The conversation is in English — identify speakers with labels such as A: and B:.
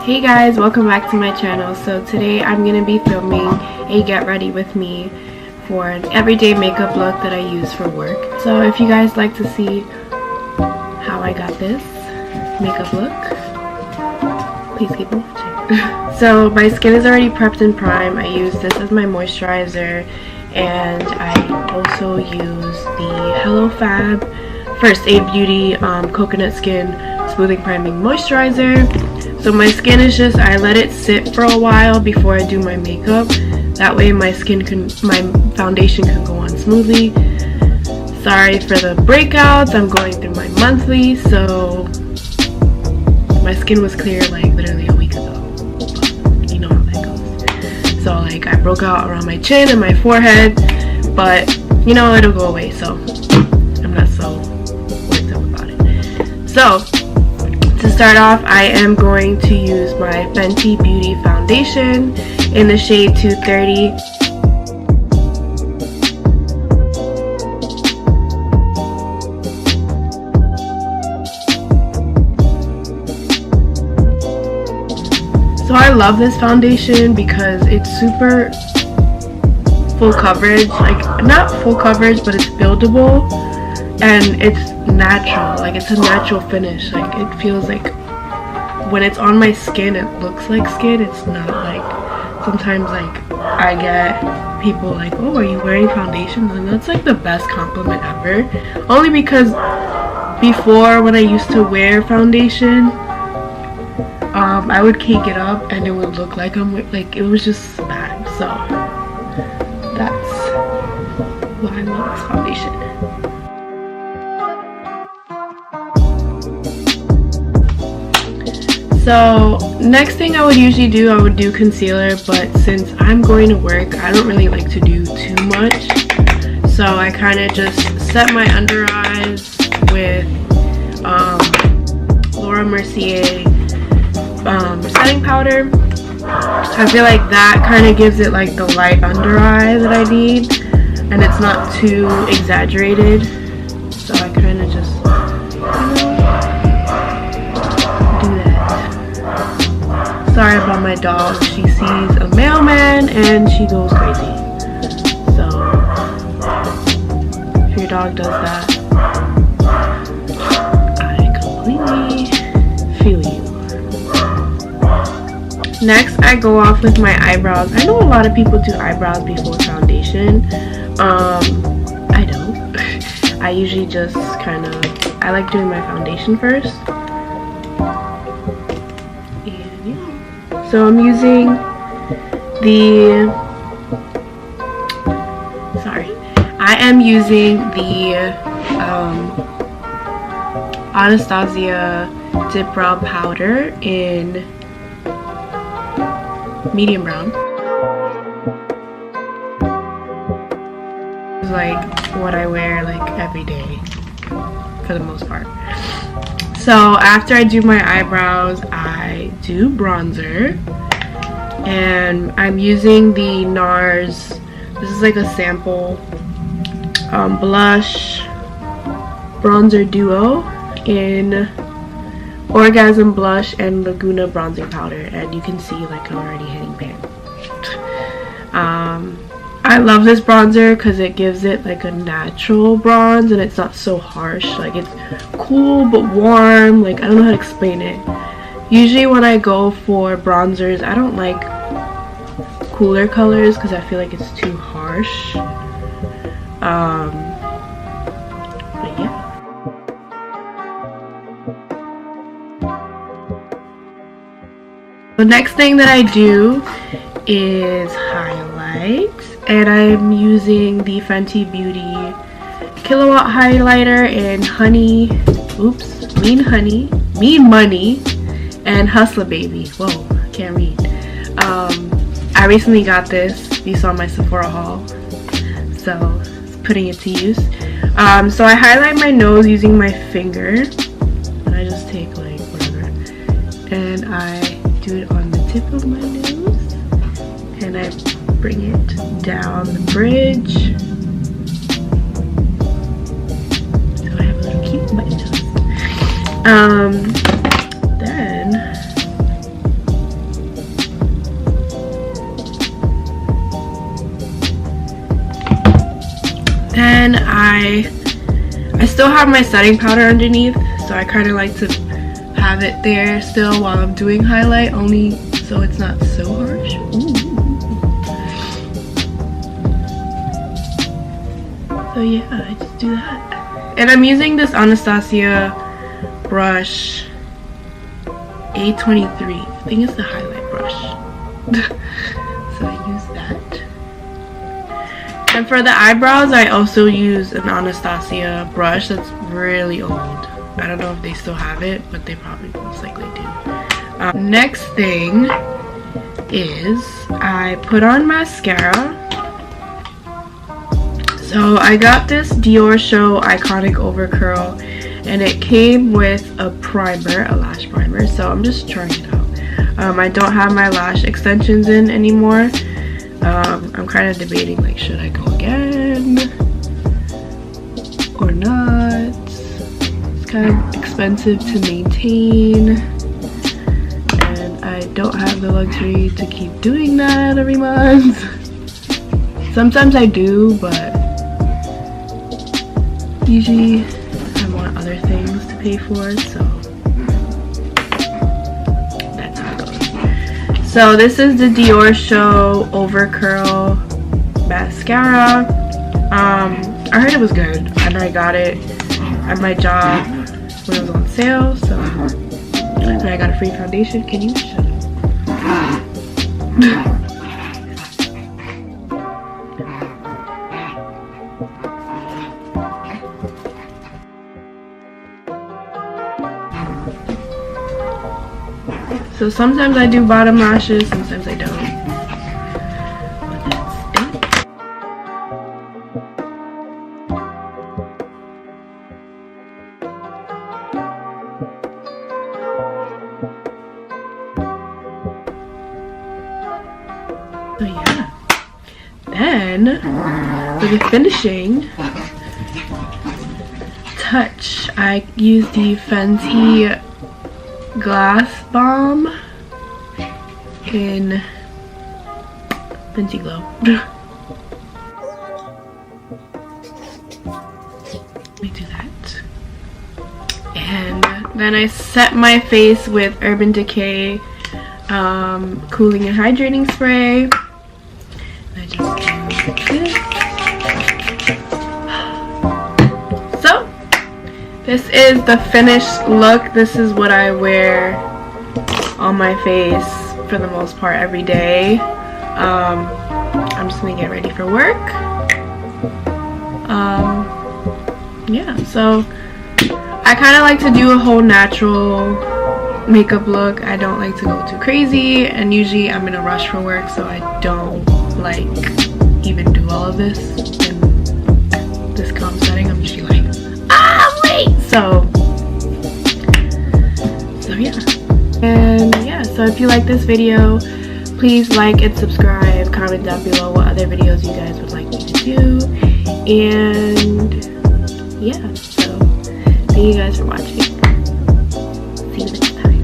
A: Hey guys, welcome back to my channel. So today I'm going to be filming a get ready with me for an everyday makeup look that I use for work. So if you guys like to see how I got this makeup look, please keep on watching. So my skin is already prepped and primed. I use this as my moisturizer, and I also use the Hello Fab First Aid Beauty Coconut Skin Smoothing Priming Moisturizer. So my skin is just, I let it sit for a while before I do my makeup. That way my foundation can go on smoothly. Sorry for the breakouts, I'm going through my monthly, so my skin was clear like literally a week ago. But you know how that goes. So like I broke out around my chin and my forehead, but you know, it'll go away, so I'm not so worked up about it. So to start off, I am going to use my Fenty Beauty Foundation in the shade 230. So I love this foundation because it's super full coverage, like not full coverage, but it's buildable and it's natural. Like it's a natural finish. Like it feels like when it's on my skin it looks like skin. It's not like sometimes like I get people like, oh, are you wearing foundation? And that's like the best compliment ever, only because before when I used to wear foundation, I would cake it up and it would look like it was just bad. So that's why I love this foundation. So next thing I would usually do, I would do concealer, but since I'm going to work, I don't really like to do too much. So I kind of just set my under eyes with Mercier setting powder. I feel like that kind of gives it like the light under eye that I need, and it's not too exaggerated. So I kind of just sorry about my dog. She sees a mailman and she goes crazy. So if your dog does that, I completely feel you. Next, I go off with my eyebrows. I know a lot of people do eyebrows before foundation. I don't. I usually just kind of, I like doing my foundation first. So I'm using I am using the Anastasia Dip Brow Powder in medium brown. It's like what I wear like every day for the most part. So after I do my eyebrows, I do bronzer, and I'm using the Nars, this is like a sample blush bronzer duo in Orgasm Blush and Laguna bronzing powder, and you can see like I'm already hitting pan. I love this bronzer because it gives it like a natural bronze and it's not so harsh. Like it's cool but warm. Like I don't know how to explain it. Usually when I go for bronzers, I don't like cooler colors because I feel like it's too harsh. But yeah. The next thing that I do is highlight, and I'm using the Fenty Beauty Kilawatt highlighter in Mean Money and Hustla Baby. Whoa, I can't read. I recently got this. You saw my Sephora haul, so putting it to use. So I highlight my nose using my finger, and I just take like whatever, and I do it on the tip of my nose, and I bring it down the bridge. So I have a little cute button nose. Then I still have my setting powder underneath, so I kind of like to have it there still while I'm doing highlight, only so it's not so harsh. Ooh. So yeah, I just do that. And I'm using this Anastasia brush A23. I think it's the highlight brush. So I use that. And for the eyebrows, I also use an Anastasia brush that's really old. I don't know if they still have it, but they probably most likely do. Next thing is I put on mascara. So I got this Dior Show Iconic Overcurl, and it came with a primer, a lash primer. So I'm just trying it out. I don't have my lash extensions in anymore. I'm kind of debating, like, should I go again or not? It's kind of expensive to maintain, and I don't have the luxury to keep doing that every month. Sometimes I do, but usually I want other things to pay for, so that's how it goes. So this is the Dior Show Overcurl mascara. I heard it was good, and I got it at my job when it was on sale, so and I got a free foundation. Can you shut up? So sometimes I do bottom lashes, sometimes I don't. But that's it. So yeah. Then for the finishing touch, I use the Fenty Glass Balm in Fenty Glow. Let me do that. And then I set my face with Urban Decay cooling and hydrating spray. And I just do this. So this is the finished look. This is what I wear on my face for the most part every day. I'm just gonna get ready for work. Yeah, so I kind of like to do a whole natural makeup look. I don't like to go too crazy, and usually I'm in a rush for work, so I don't like even do all of this in this calm setting. I'm usually like, so yeah. And yeah, so if you like this video, please like and subscribe. Comment down below what other videos you guys would like me to do. And yeah, so thank you guys for watching. See you next time.